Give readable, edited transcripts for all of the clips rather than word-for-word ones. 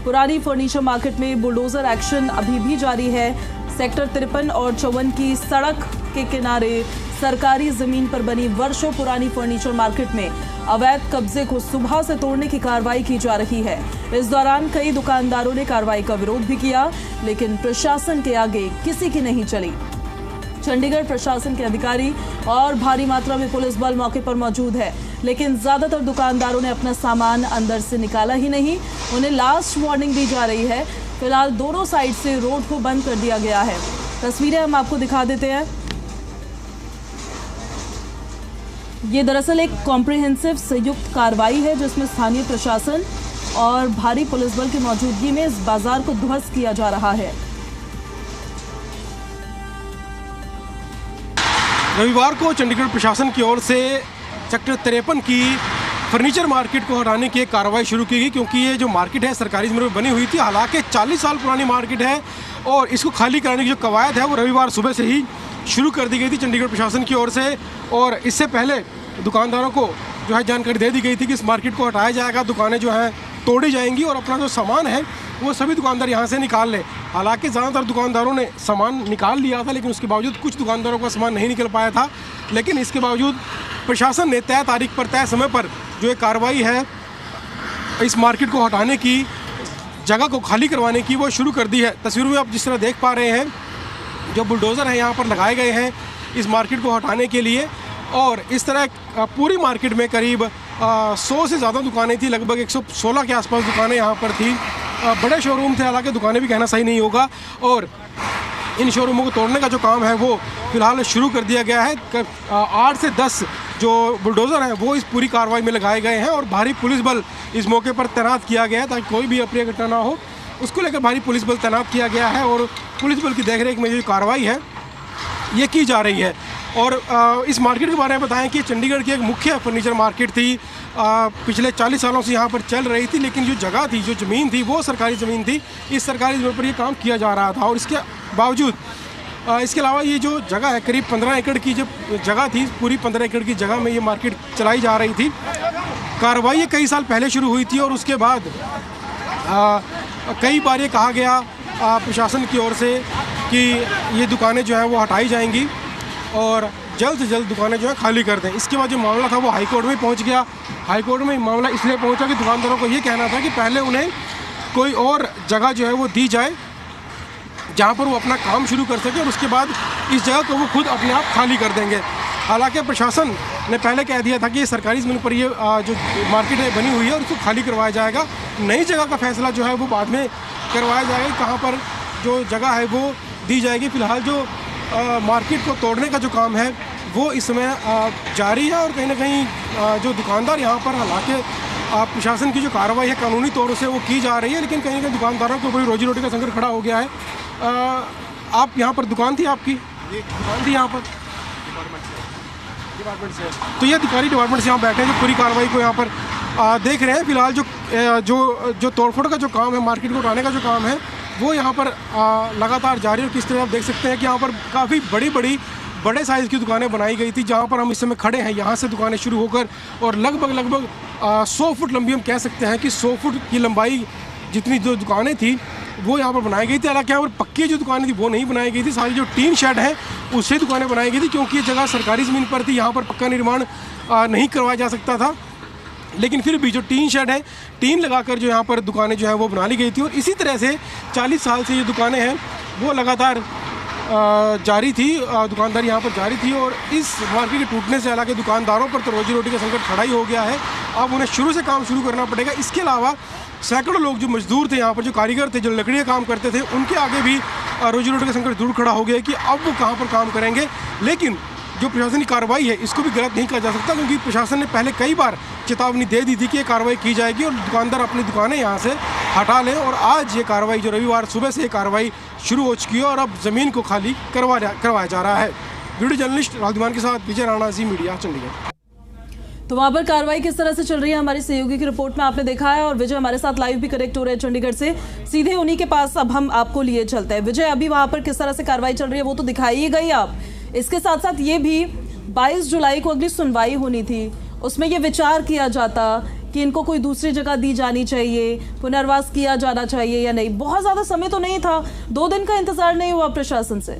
पुरानी furniture market में bulldozer action अभी भी जारी है। सेक्टर 53 और 54 की सड़क के किनारे सरकारी जमीन पर बनी वर्षों पुरानी फर्नीचर मार्केट में अवैध कब्जे को सुबह से तोड़ने की कार्रवाई की जा रही है। इस दौरान कई दुकानदारों ने कार्रवाई का विरोध भी किया, लेकिन प्रशासन के आगे किसी की नहीं चली। चंडीगढ़ प्रशासन के अधिकारी और भारी मात्रा में पुलिस बल मौके पर मौजूद है, लेकिन ज्यादातर दुकानदारों ने अपना सामान अंदर से निकाला ही नहीं। उन्हें लास्ट वार्निंग दी जा रही है। फिलहाल दोनों साइड से रोड को बंद कर दिया गया है। तस्वीरें हम आपको दिखा देते हैं। ये दरअसल एक कॉम्प्रिहेंसिव संयुक्त कार्रवाई है जिसमें स्थानीय प्रशासन और भारी पुलिस बल की मौजूदगी में इस बाजार को ध्वस्त किया जा रहा है। रविवार को चंडीगढ़ प्रशासन की ओर से सेक्टर 53 की फर्नीचर मार्केट को हटाने की एक कार्रवाई शुरू की गई, क्योंकि ये जो मार्केट है सरकारी ज़मीन में बनी हुई थी। हालांकि 40 साल पुरानी मार्केट है और इसको खाली कराने की जो कवायद है वो रविवार सुबह से ही शुरू कर दी गई थी चंडीगढ़ प्रशासन की ओर से। और इससे पहले दुकानदारों को जो है जानकारी दे दी गई थी कि इस मार्केट को हटाया जाएगा, दुकानें जो हैं तोड़ी जाएंगी और अपना जो सामान है वो सभी दुकानदार यहाँ से निकाल लें। हालांकि ज़्यादातर दुकानदारों ने सामान निकाल लिया था, लेकिन उसके बावजूद कुछ दुकानदारों का सामान नहीं निकल पाया था। लेकिन इसके बावजूद प्रशासन ने तय तारीख पर, तय समय पर जो एक कार्रवाई है इस मार्केट को हटाने की, जगह को खाली करवाने की, वो शुरू कर दी है। तस्वीरों में आप जिस तरह देख पा रहे हैं, जो बुलडोज़र हैं यहाँ पर लगाए गए हैं इस मार्केट को हटाने के लिए। और इस तरह पूरी मार्केट में करीब 100 से ज़्यादा दुकानें थी, लगभग 116 के आसपास दुकानें यहाँ पर थी। बड़े शोरूम थे, हालांकि दुकानें भी कहना सही नहीं होगा। और इन शोरूमों को तोड़ने का जो काम है वो फिलहाल शुरू कर दिया गया है। 8 से 10 जो बुलडोज़र हैं वो इस पूरी कार्रवाई में लगाए गए हैं और भारी पुलिस बल इस मौके पर तैनात किया गया है ताकि कोई भी अप्रिय घटना ना हो। उसको लेकर भारी पुलिस बल तैनात किया गया है और पुलिस बल की देखरेख में जो कार्रवाई है ये की जा रही है। और इस मार्केट के बारे में बताएं कि चंडीगढ़ की एक मुख्य फर्नीचर मार्केट थी, पिछले 40 सालों से यहाँ पर चल रही थी। लेकिन जो जगह थी, जो ज़मीन थी, वो सरकारी ज़मीन थी। इस सरकारी ज़मीन पर ये काम किया जा रहा था और इसके बावजूद इसके अलावा ये जो जगह है, करीब 15 एकड़ की जो जगह थी, पूरी 15 एकड़ की जगह में ये मार्केट चलाई जा रही थी। कार्रवाई ये कई साल पहले शुरू हुई थी और उसके बाद कई बार ये कहा गया प्रशासन की ओर से कि ये दुकानें जो हैं वो हटाई जाएंगी और जल्द से जल्द दुकानें जो है खाली कर दें। इसके बाद जो मामला था वो हाई कोर्ट में पहुंच गया। हाई कोर्ट में मामला इसलिए पहुंचा कि दुकानदारों को ये कहना था कि पहले उन्हें कोई और जगह जो है वो दी जाए जहां पर वो अपना काम शुरू कर सके और उसके बाद इस जगह को वो खुद अपने आप खाली कर देंगे। हालांकि प्रशासन ने पहले कह दिया था कि ये सरकारी ज़मीन पर ये जो मार्केट है बनी हुई है और उसको खाली करवाया जाएगा। नई जगह का फैसला जो है वो बाद में करवाया जाएगा, कहाँ पर जो जगह है वो दी जाएगी। फ़िलहाल जो मार्केट को तोड़ने का जो काम है वो इस समय जारी है और कहीं ना कहीं जो दुकानदार यहाँ पर, हालांकि प्रशासन की जो कार्रवाई है कानूनी तौर से वो की जा रही है, लेकिन कहीं ना कहीं दुकानदारों को बड़ी रोजी रोटी का संकट खड़ा हो गया है। आप यहाँ पर दुकान थी आपकी? दुकान थी यहाँ पर डिपार्टमेंट से, तो ये अधिकारी डिपार्टमेंट से यहाँ बैठे हैं जो पूरी कार्रवाई को यहाँ पर देख रहे हैं। फिलहाल जो तोड़फोड़ का जो काम है, मार्केट को उठाने का जो काम है वो यहाँ पर लगातार जारी है। और किस तरह आप देख सकते हैं कि यहाँ पर काफ़ी बड़े साइज़ की दुकानें बनाई गई थी। जहाँ पर हम इस समय खड़े हैं यहाँ से दुकानें शुरू होकर और लगभग 100 फुट लंबी, हम कह सकते हैं कि 100 फुट की लंबाई जितनी जो दुकानें थी वो यहाँ पर बनाई गई थी। हालांकि यहाँ पर पक्की जो दुकानें थी वो नहीं बनाई गई थी, सारी जो टीन शेड है उससे दुकानें बनाई गई थी, क्योंकि ये जगह सरकारी ज़मीन पर थी, यहाँ पर पक्का निर्माण नहीं करवाया जा सकता था। लेकिन फिर भी जो टीन शेड है, टीन लगाकर जो यहाँ पर दुकानें जो है वो बना ली गई थी। और इसी तरह से 40 साल से ये दुकानें हैं वो लगातार जारी थी, दुकानदारी यहाँ पर जारी थी। और इस मार्केट के टूटने से हालांकि दुकानदारों पर तो रोजी रोटी का संकट खड़ा ही हो गया है। अब उन्हें शुरू से काम शुरू करना पड़ेगा। इसके अलावा सैकड़ों लोग जो मजदूर थे यहाँ पर, जो कारीगर थे, जो लकड़ियाँ काम करते थे, उनके आगे भी रोजी रोटी का संकट दूर खड़ा हो गया कि अब वो कहाँ पर काम करेंगे। लेकिन जो प्रशासनिक कार्रवाई है इसको भी गलत नहीं कहा जा सकता, क्योंकि प्रशासन ने पहले कई बार चेतावनी दे दी थी कि ये कार्रवाई की जाएगी और दुकानदार अपनी दुकानें यहाँ से हटा लें। और आज ये कार्रवाई, जो रविवार सुबह से ये कार्रवाई शुरू हो चुकी है और अब ज़मीन को खाली करवाया जा रहा है। वीडियो जर्नलिस्ट राहुल दीवान के साथ विजय राणा, जी मीडिया, चंडीगढ़। तो वहां पर कार्रवाई किस तरह से चल रही है हमारी सहयोगी की रिपोर्ट में आपने देखा है और विजय हमारे साथ लाइव भी कनेक्ट हो रहे हैं चंडीगढ़ से। सीधे उन्हीं के पास अब हम आपको लिए चलते हैं। विजय, अभी वहां पर किस तरह से कार्रवाई चल रही है वो तो दिखाई ही गई आप, इसके साथ साथ ये भी 22 जुलाई को अगली सुनवाई होनी थी, उसमें ये विचार किया जाता कि इनको कोई दूसरी जगह दी जानी चाहिए, पुनर्वास किया जाना चाहिए या नहीं? बहुत ज्यादा समय तो नहीं था, 2 दिन का इंतजार नहीं हुआ प्रशासन से?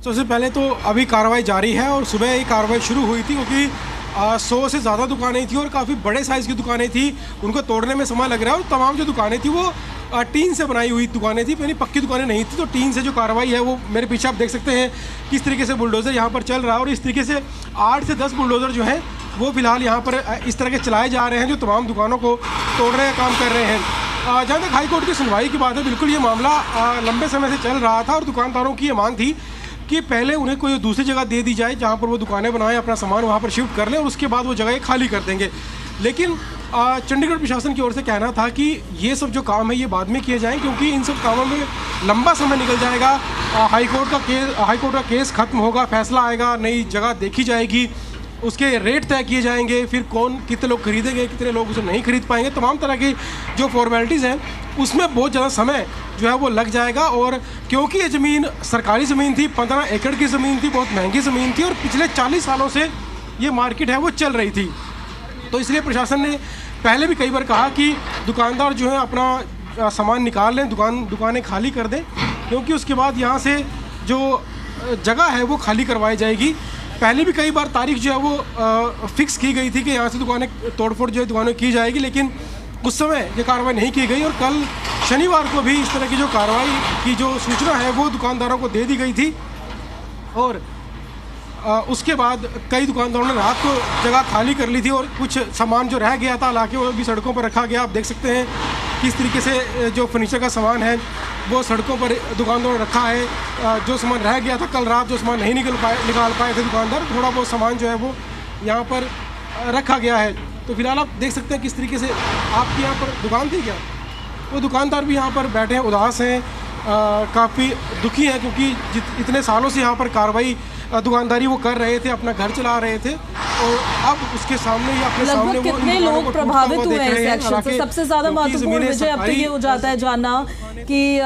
सबसे पहले तो अभी कार्रवाई जारी है और सुबह ही कार्रवाई शुरू हुई थी, क्योंकि 100 से ज़्यादा दुकानें थी और काफ़ी बड़े साइज़ की दुकानें थी, उनको तोड़ने में समय लग रहा है। और तमाम जो दुकानें थी वो टीन से बनाई हुई दुकानें थी, यानी पक्की दुकानें नहीं थी। तो टीन से जो कार्रवाई है वो मेरे पीछे आप देख सकते हैं किस तरीके से बुलडोज़र यहाँ पर चल रहा है। और इस तरीके से 8 से 10 बुलडोज़र जो है वो फिलहाल यहाँ पर इस तरह के चलाए जा रहे हैं, जो तमाम दुकानों को तोड़ने का काम कर रहे हैं। जहाँ तक हाईकोर्ट की सुनवाई की बात है, बिल्कुल ये मामला लंबे समय से चल रहा था और दुकानदारों की ये मांग थी कि पहले उन्हें कोई दूसरी जगह दे दी जाए जहाँ पर वो दुकानें बनाएं, अपना सामान वहाँ पर शिफ्ट कर लें और उसके बाद वो जगह खाली कर देंगे। लेकिन चंडीगढ़ प्रशासन की ओर से कहना था कि ये सब जो काम है ये बाद में किए जाएं, क्योंकि इन सब कामों में लंबा समय निकल जाएगा। हाईकोर्ट का केस खत्म होगा, फैसला आएगा, नई जगह देखी जाएगी, उसके रेट तय किए जाएंगे, फिर कौन कितने लोग खरीदेंगे, कितने लोग उसे नहीं खरीद पाएंगे, तमाम तरह की जो फॉर्मेलिटीज़ हैं उसमें बहुत ज़्यादा समय जो है वो लग जाएगा। और क्योंकि ये ज़मीन सरकारी ज़मीन थी, 15 एकड़ की ज़मीन थी, बहुत महंगी ज़मीन थी और पिछले 40 सालों से ये मार्केट है वो चल रही थी। तो इसलिए प्रशासन ने पहले भी कई बार कहा कि दुकानदार जो है अपना सामान निकाल लें, दुकानें खाली कर दें, क्योंकि उसके बाद यहाँ से जो जगह है वो खाली करवाई जाएगी। पहले भी कई बार तारीख जो है वो फिक्स की गई थी कि यहाँ से दुकानें तोड़फोड़ जो है दुकानें की जाएगी, लेकिन उस समय ये कार्रवाई नहीं की गई। और कल शनिवार को भी इस तरह की जो कार्रवाई की जो सूचना है वो दुकानदारों को दे दी गई थी और उसके बाद कई दुकानदारों ने रात को जगह खाली कर ली थी और कुछ सामान जो रह गया था हालांकि वो भी सड़कों पर रखा गया। आप देख सकते हैं किस तरीके से जो फर्नीचर का सामान है वो सड़कों पर दुकानदारों ने रखा है। जो सामान रह गया था कल रात, जो सामान नहीं निकाल पाए थे दुकानदार, थोड़ा बहुत सामान जो है वो यहाँ पर रखा गया है। तो फिलहाल आप देख सकते हैं किस तरीके से आपकी यहाँ पर दुकान थी क्या, वो दुकानदार भी यहाँ पर बैठे हैं, उदास हैं, काफ़ी दुखी हैं, क्योंकि इतने सालों से यहाँ पर कार्रवाई दुकानदारी वो कर रहे थे, अपना घर चला रहे थे और अब उसके सामने ही अपने सामने लगभग कितने लोग प्रभावित हुए हैं इस एक्शन से? सबसे ज्यादा महत्वपूर्ण विषय अब तक ये हो जाता है जानना कि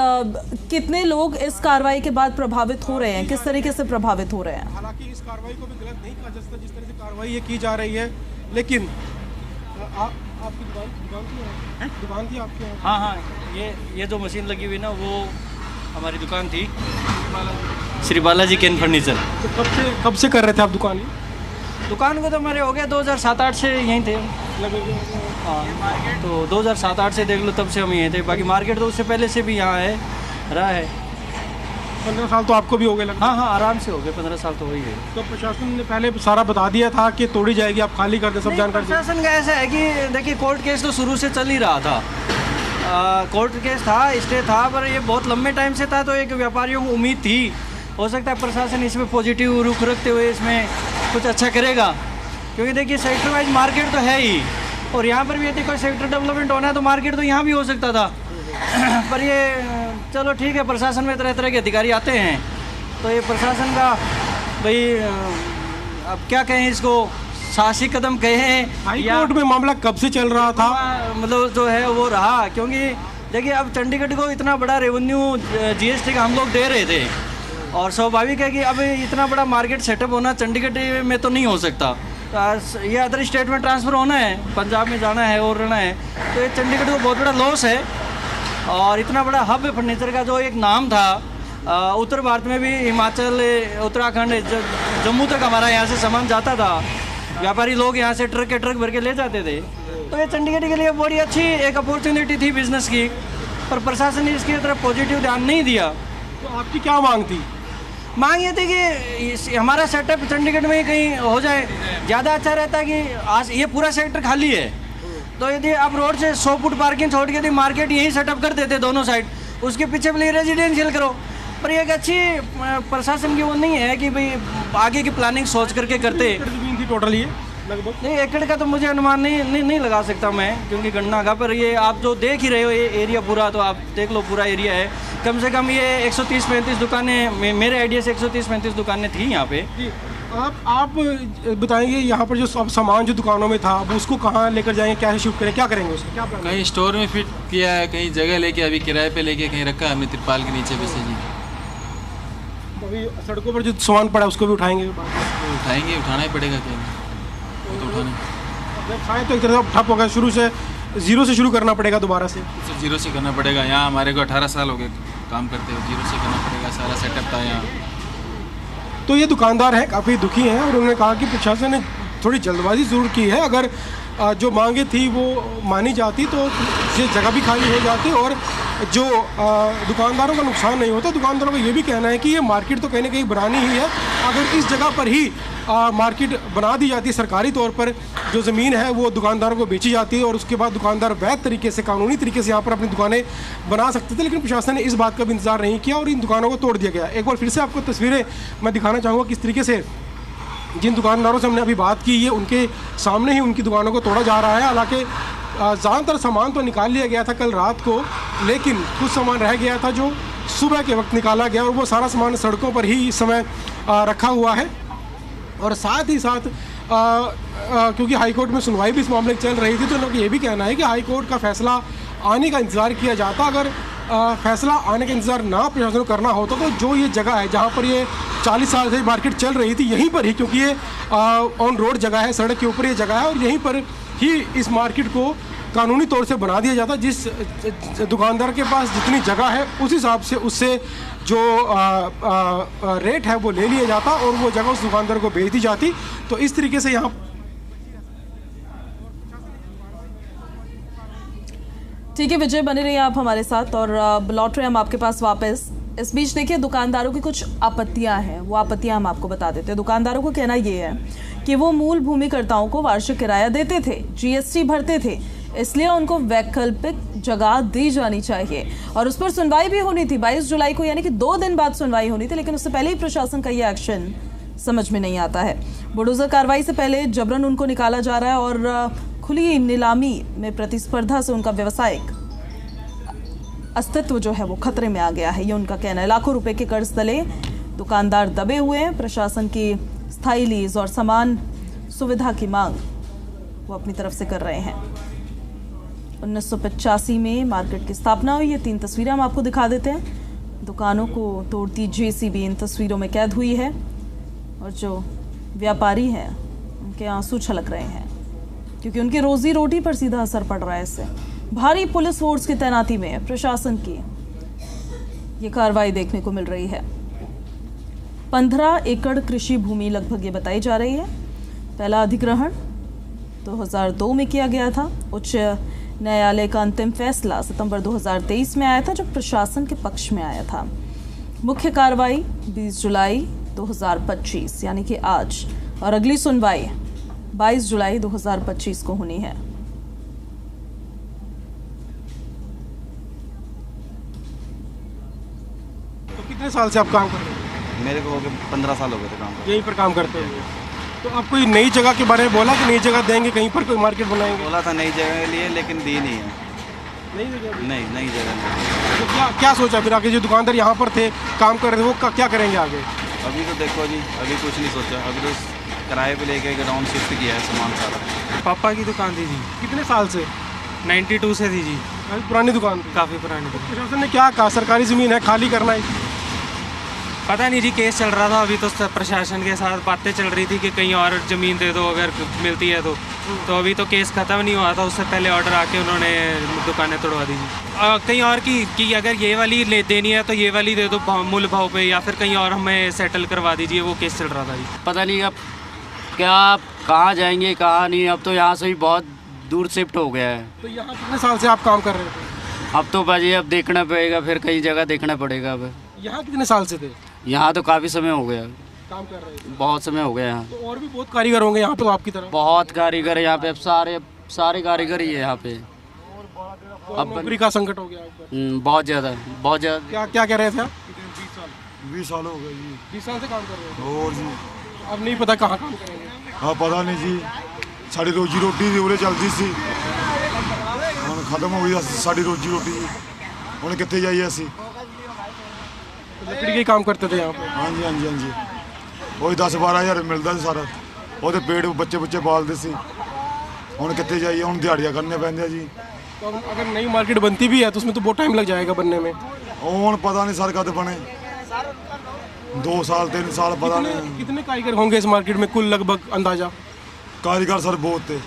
कितने लोग इस कार्रवाई के बाद प्रभावित हो रहे हैं, किस तरीके से प्रभावित हो रहे हैं। हालांकि इस कार्रवाई को भी गलत नहीं कहा जा सकता जिस तरह से कार्रवाई ये की जा रही है, लेकिन आपकी दुकान थी आपके? हाँ, ये जो मशीन लगी हुई ना वो हमारी दुकान थी, श्री बालाजी कैन फर्नीचर। तो कब से कर रहे थे आप दुकान? दुकान को तो हमारे हो गया 2007-8 से यहीं थे। हाँ, तो 2007-8 से देख लो तब से हम यहीं थे। बाकी मार्केट तो उससे पहले से भी यहाँ है, रहा है। 15 साल तो आपको भी हो गए लगभग? हाँ, आराम से हो गए, 15 साल तो हो ही गए। तो प्रशासन ने पहले सारा बता दिया था कि तोड़ी जाएगी, आप खाली कर दे, सब जानकारी? प्रशासन का ऐसा है कि देखिए कोर्ट केस तो शुरू से चल ही रहा था, कोर्ट केस था, स्टे था, पर ये बहुत लंबे टाइम से था। तो एक व्यापारियों को उम्मीद थी, हो सकता है प्रशासन इसमें पॉजिटिव रुख रखते हुए इसमें कुछ अच्छा करेगा, क्योंकि देखिए सेक्टर वाइज मार्केट तो है ही और यहाँ पर भी यदि कोई सेक्टर डेवलपमेंट होना है तो मार्केट तो यहाँ भी हो सकता था। पर ये चलो ठीक है, प्रशासन में तरह तरह के अधिकारी आते हैं, तो ये प्रशासन का भाई अब क्या कहें इसको, साहसी कदम कहें। हाईकोर्ट में मामला कब से चल रहा था? मतलब जो है वो रहा, क्योंकि देखिए अब चंडीगढ़ को इतना बड़ा रेवेन्यू जीएसटी का हम लोग दे रहे थे और स्वाभाविक है कि अब इतना बड़ा मार्केट सेटअप होना चंडीगढ़ में तो नहीं हो सकता। ये अदर स्टेट में ट्रांसफ़र होना है, पंजाब में जाना है और रहना है, तो ये चंडीगढ़ को बहुत बड़ा लॉस है। और इतना बड़ा हब फर्नीचर का जो एक नाम था, उत्तर भारत में भी हिमाचल, उत्तराखंड, जम्मू तक हमारा यहाँ से सामान जाता था, व्यापारी लोग यहाँ से ट्रक के ट्रक भर के ले जाते थे। तो ये चंडीगढ़ के लिए बड़ी अच्छी एक अपॉर्चुनिटी थी बिजनेस की, पर प्रशासन ने इसकी तरफ पॉजिटिव ध्यान नहीं दिया। तो आपकी क्या मांग थी? मांग ये थी कि हमारा सेटअप चंडीगढ़ में कहीं हो जाए, ज़्यादा अच्छा रहता है कि आज ये पूरा सेक्टर खाली है, तो यदि आप रोड से 100 फुट पार्किंग छोड़ के यदि मार्केट यहीं सेटअप कर देते दोनों साइड, उसके पीछे भी रेजिडेंशियल करो। पर ये एक अच्छी प्रशासन की वो नहीं है कि भाई आगे की प्लानिंग सोच करके करते। जमीन थी टोटल ये लगभग? नहीं, एकड़ का तो मुझे अनुमान नहीं लगा सकता मैं, क्योंकि गणना का, पर ये आप जो देख ही रहे हो ये एरिया पूरा, तो आप देख लो पूरा एरिया है। कम से कम ये 130-135 दुकानें, मेरे आइडिया से 130-135 दुकानें थी यहाँ पे। आप बताएंगे यहाँ पर जो सब सामान जो दुकानों में था अब उसको कहाँ लेकर जाएंगे, कैसे शिफ्ट करें, क्या करेंगे उसको, क्या प्लान? कहीं स्टोर में फिट किया है, कहीं जगह लेके अभी किराए पे लेके कहीं रखा है हमने तिरपाल के नीचे वैसे जी। अभी सड़कों पर जो सामान पड़ा है उसको भी उठाएंगे? उठाएंगे, उठाना ही पड़ेगा कहीं, वो तो उठाना व्यवसाय तो एक तरह से ठप हो गया, शुरू से जीरो से शुरू करना पड़ेगा दोबारा से। तो जीरो से करना पड़ेगा। यहाँ हमारे को 18 साल हो गए काम करते हुए, जीरो से करना पड़ेगा, सारा सेटअप था यहाँ। तो ये दुकानदार हैं, काफ़ी दुखी हैं और उन्होंने कहा कि प्रशासन ने थोड़ी जल्दबाजी ज़रूर की है। अगर जो मांगे थी वो मानी जाती तो ये जगह भी खाली हो जाती और जो दुकानदारों का नुकसान नहीं होता। दुकानदारों का ये भी कहना है कि ये मार्केट तो कहीं ना कहीं बनानी ही है। अगर इस जगह पर ही मार्केट बना दी जाती है, सरकारी तौर पर जो ज़मीन है वो दुकानदारों को बेची जाती है और उसके बाद दुकानदार वैध तरीके से, कानूनी तरीके से यहाँ पर अपनी दुकानें बना सकते थे। लेकिन प्रशासन ने इस बात का भी इंतजार नहीं किया और इन दुकानों को तोड़ दिया गया। एक बार फिर से आपको तस्वीरें मैं दिखाना चाहूँगा किस तरीके से जिन दुकानदारों से हमने अभी बात की, ये उनके सामने ही उनकी दुकानों को तोड़ा जा रहा है। हालांकि ज़्यादातर सामान तो निकाल लिया गया था कल रात को, लेकिन कुछ सामान रह गया था जो सुबह के वक्त निकाला गया और वो सारा सामान सड़कों पर ही इस समय रखा हुआ है। और साथ ही साथ क्योंकि हाई कोर्ट में सुनवाई भी इस मामले में चल रही थी, तो लोग ये भी कहना है कि हाई कोर्ट का फैसला आने का इंतज़ार किया जाता। अगर फैसला आने का इंतज़ार ना प्रशासन को करना होता तो जो ये जगह है जहाँ पर ये 40 साल से मार्केट चल रही थी, यहीं पर ही, क्योंकि ये ऑन रोड जगह है, सड़क के ऊपर ये जगह है और यहीं पर ही इस मार्केट को कानूनी तौर से बना दिया जाता। जिस दुकानदार के पास जितनी जगह है उस हिसाब से उससे जो रेट है वो ले लिया जाता और वो जगह उस दुकानदार को बेच दी जाती। तो इस तरीके से यहाँ ठीक है विजय, बने रहिए आप हमारे साथ और लौट रहे हम आपके पास वापस। इस बीच देखिए दुकानदारों की कुछ आपत्तियां हैं, वो आपत्तियां हम आपको बता देते हैं। दुकानदारों को कहना ये है कि वो मूल भूमिकर्ताओं को वार्षिक किराया देते थे, जीएसटी भरते थे, इसलिए उनको वैकल्पिक जगह दी जानी चाहिए और उस पर सुनवाई भी होनी थी 22 जुलाई को, यानी कि 2 दिन बाद सुनवाई होनी थी। लेकिन उससे पहले ही प्रशासन का ये एक्शन समझ में नहीं आता है। बुलडोजर कार्रवाई से पहले जबरन उनको निकाला जा रहा है और खुली नीलामी में प्रतिस्पर्धा से उनका व्यवसायिक अस्तित्व जो है वो खतरे में आ गया है, ये उनका कहना है। लाखों रुपए के कर्ज तले दुकानदार दबे हुए हैं। प्रशासन की स्थायी लीज और समान सुविधा की मांग वो अपनी तरफ से कर रहे हैं। 1985 में मार्केट की स्थापना हुई। ये 3 तस्वीरें हम आपको दिखा देते हैं। दुकानों को तोड़ती जेसीबी इन तस्वीरों में कैद हुई है और जो व्यापारी हैं उनके आंसू छलक रहे हैं क्योंकि उनकी रोजी रोटी पर सीधा असर पड़ रहा है इससे। भारी पुलिस फोर्स की तैनाती में प्रशासन की ये कार्रवाई देखने को मिल रही है। 15 एकड़ कृषि भूमि लगभग ये बताई जा रही है। पहला अधिग्रहण 2002 में किया गया था। उच्च न्यायालय का अंतिम फैसला सितंबर 2023 में आया था, जो प्रशासन के पक्ष में आया था। मुख्य कार्रवाई 20 जुलाई 2025 यानी कि आज, और अगली सुनवाई 22 जुलाई 2025 को होनी है। तो कितने साल से आप काम कर रहे हैं? मेरे को हो गए 15 साल हो गए थे काम करते। यहीं पर काम करते हैं। तो आप कोई नई जगह के बारे में बोला कि नई जगह देंगे, कहीं पर कोई मार्केट बनाएंगे? बोला था नई जगह के लिए, लेकिन दी नहीं है। नई जगह? नहीं, नई जगह नहीं। तो क्या सोचा फिर आगे? जो दुकानदार यहाँ पर थे, काम कर रहे थे, वो क्या करेंगे आगे? अभी तो देखो जी, अभी कुछ नहीं सोचा। अभी तो किराए पे लेके ग्राउंड शिफ्ट किया है सामान सारा। पापा की दुकान थी जी, कितने साल से? 92 से थी जी, काफी पुरानी दुकान थी। काफ़ी पुरानी दुकान। प्रशासन ने क्या कहा? सरकारी ज़मीन है, खाली करना है? पता नहीं जी, केस चल रहा था अभी तो। प्रशासन के साथ बातें चल रही थी कि कहीं और ज़मीन दे दो अगर मिलती है तो अभी तो केस ख़त्म नहीं हुआ था, उससे पहले ऑर्डर आके उन्होंने दुकानें तोड़वा दी जी। कहीं और की अगर ये वाली ले देनी है तो ये वाली दे दो मूल भाव पे, या फिर कहीं और हमें सेटल करवा दीजिए, वो केस चल रहा था जी। पता नहीं अब क्या कहाँ जाएंगे कहाँ नहीं। अब तो यहाँ से भी बहुत दूर शिफ्ट हो गया है। तो यहाँ कितने साल से आप काम कर रहे थे? अब तो भाजी अब देखना पड़ेगा, फिर कई जगह देखना पड़ेगा। अब यहाँ कितने साल से थे यहाँ तो काफ़ी समय हो गया, काम कर रहे थे? बहुत समय हो गया यहाँ। तो और भी बहुत कारीगर होंगे यहाँ पे तो आपकी तरह? बहुत कारीगर है यहाँ पे, अब सारे कारीगर ही है यहाँ पे। अब नौकरी का संकट हो गया आपका? बहुत ज़्यादा। क्या कह रहे थे आप? 20 साल हो गए जी। 20 साल से काम कर रहे हैं और जी अब नहीं पता कहाँ काम करेंगे? हाँ पता नहीं जी, साड़ी रोजी रोटी दी उरे चलती सी, ਹੁਣ खत्म हो गई साड़ी रोजी रोटी जी। ਹੁਣ कितने जाइए असी? लकड़ी के काम करते थे यहाँ पे? हाँ जी हाँ जी हाँ जी। वही 10-12 हज़ार मिलता ਸੀ ਸਾਰਾ, ਉਹਦੇ पेट ਬੱਚੇ पालते सी। ਹੁਣ कितने जाइए, ਹੁਣ दिहाड़ियाँ करने पैंदे जी। तो अगर नई मार्केट बनती भी है तो उसमें तो बहुत टाइम लग जाएगा बनने में। ਹੁਣ पता नहीं सर कद बने। 2 साल 3 साल पता नहीं। कितने कारीगर होंगे इस मार्केट में कुल लगभग अंदाजा? कारीगर सर बहुत थे,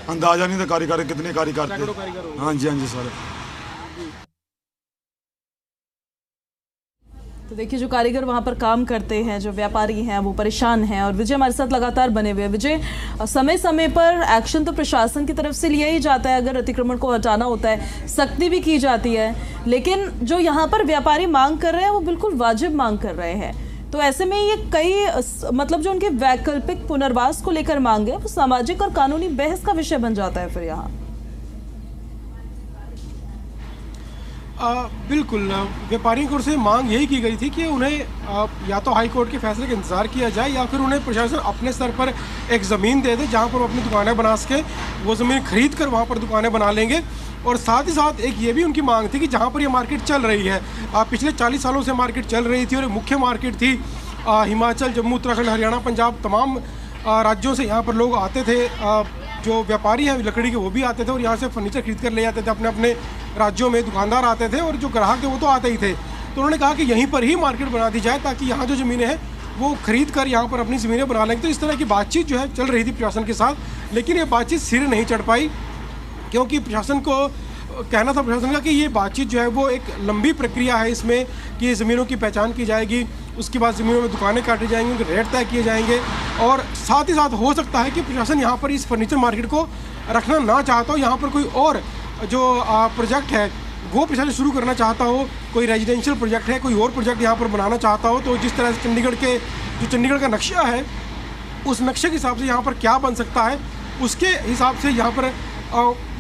अंदाजा नहीं था कारीगर कितने कारीगर थे। हाँ जी सर। तो देखिए जो कारीगर वहां पर काम करते हैं, जो व्यापारी हैं, वो परेशान हैं। और विजय हमारे साथ लगातार बने हुए हैं। विजय, समय समय पर एक्शन तो प्रशासन की तरफ से लिया ही जाता है, अगर अतिक्रमण को हटाना होता है सख्ती भी की जाती है, लेकिन जो यहाँ पर व्यापारी मांग कर रहे हैं वो बिल्कुल वाजिब मांग कर रहे हैं। तो ऐसे में ये कई मतलब जो उनके वैकल्पिक पुनर्वास को लेकर मांग है वो सामाजिक और कानूनी बहस का विषय बन जाता है फिर यहाँ। बिल्कुल, व्यापारियों की ओर से मांग यही की गई थी कि उन्हें या तो हाई कोर्ट के फैसले का इंतजार किया जाए या फिर उन्हें प्रशासन अपने स्तर पर एक ज़मीन दे दे जहां पर वो अपनी दुकानें बना सके। वो ज़मीन खरीद कर वहां पर दुकानें बना लेंगे। और साथ ही साथ एक ये भी उनकी मांग थी कि जहां पर ये मार्केट चल रही है, पिछले 40 सालों से मार्केट चल रही थी और मुख्य मार्केट थी हिमाचल, जम्मू, उत्तराखंड, हरियाणा, पंजाब, तमाम राज्यों से यहाँ पर लोग आते थे। जो व्यापारी हैं लकड़ी के वो भी आते थे और यहाँ से फर्नीचर खरीद कर ले जाते थे अपने अपने राज्यों में। दुकानदार आते थे और जो ग्राहक थे वो तो आते ही थे। तो उन्होंने कहा कि यहीं पर ही मार्केट बना दी जाए ताकि यहाँ जो ज़मीनें हैं वो खरीद कर यहाँ पर अपनी ज़मीनें बना लेंगे। तो इस तरह की बातचीत जो है चल रही थी प्रशासन के साथ, लेकिन ये बातचीत सिरे नहीं चढ़ पाई क्योंकि प्रशासन को कहना था प्रशासन का कि ये बातचीत जो है वो एक लंबी प्रक्रिया है, इसमें कि ज़मीनों की पहचान की जाएगी, उसके बाद ज़मीनों में दुकानें काटी जाएंगी, उनके रेट तय किए जाएंगे। और साथ ही साथ हो सकता है कि प्रशासन यहाँ पर इस फर्नीचर मार्केट को रखना ना चाहता हो, यहाँ पर कोई और जो प्रोजेक्ट है वो प्रशासन शुरू करना चाहता हो, कोई रेजिडेंशियल प्रोजेक्ट है, कोई और प्रोजेक्ट यहाँ पर बनाना चाहता हो। तो जिस तरह से चंडीगढ़ का नक्शा है उस नक्शे के हिसाब से यहाँ पर क्या बन सकता है, उसके हिसाब से यहाँ पर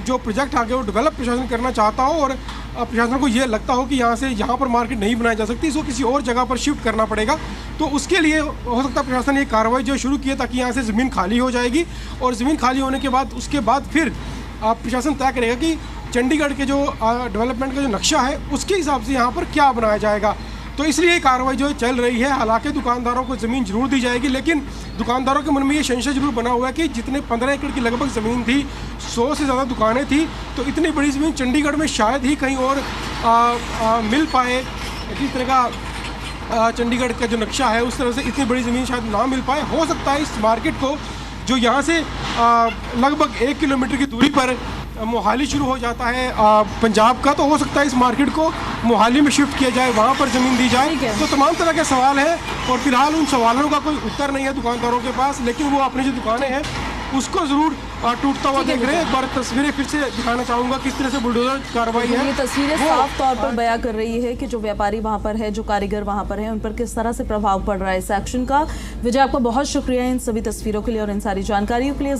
जो प्रोजेक्ट आगे वो डेवलप प्रशासन करना चाहता हो और प्रशासन को ये लगता हो कि यहाँ पर मार्केट नहीं बनाई जा सकती, इसको किसी और जगह पर शिफ्ट करना पड़ेगा। तो उसके लिए हो सकता है प्रशासन ये कार्रवाई जो शुरू की है ताकि यहाँ से ज़मीन खाली हो जाएगी और ज़मीन खाली होने के बाद उसके बाद फिर प्रशासन तय करेगा कि चंडीगढ़ के जो डेवलपमेंट का जो नक्शा है उसके हिसाब से यहाँ पर क्या बनाया जाएगा। तो इसलिए कार्रवाई जो है चल रही है। हालांकि दुकानदारों को ज़मीन जरूर दी जाएगी, लेकिन दुकानदारों के मन में ये संशय जरूर बना हुआ है कि जितने 15 एकड़ की लगभग ज़मीन थी, 100 से ज़्यादा दुकानें थी, तो इतनी बड़ी ज़मीन चंडीगढ़ में शायद ही कहीं और मिल पाए। जिस तरह का चंडीगढ़ का जो नक्शा है उस तरह से इतनी बड़ी ज़मीन शायद ना मिल पाए। हो सकता है इस मार्केट को जो यहाँ से लगभग 1 किलोमीटर की दूरी पर मोहाली शुरू हो जाता है पंजाब का, तो हो सकता है इस मार्केट को मोहाली में शिफ्ट किया जाए, वहाँ पर ज़मीन दी जाए। तो तमाम तरह के सवाल हैं और फिलहाल उन सवालों का कोई उत्तर नहीं है दुकानदारों के पास, लेकिन वो अपनी जो दुकानें हैं उसको ज़रूर टूटता हुआ देख रहे हैं। एक बार तस्वीरें फिर से दिखाना चाहूँगा किस तरह से बुलडोजर कार्रवाई है। ये तस्वीरें साफ तौर पर बयां कर रही है कि जो व्यापारी वहाँ पर है, जो कारीगर वहाँ पर है, उन पर किस तरह से प्रभाव पड़ रहा है इस एक्शन का। विजय, आपका बहुत शुक्रिया इन सभी तस्वीरों के लिए और इन सारी जानकारियों के लिए।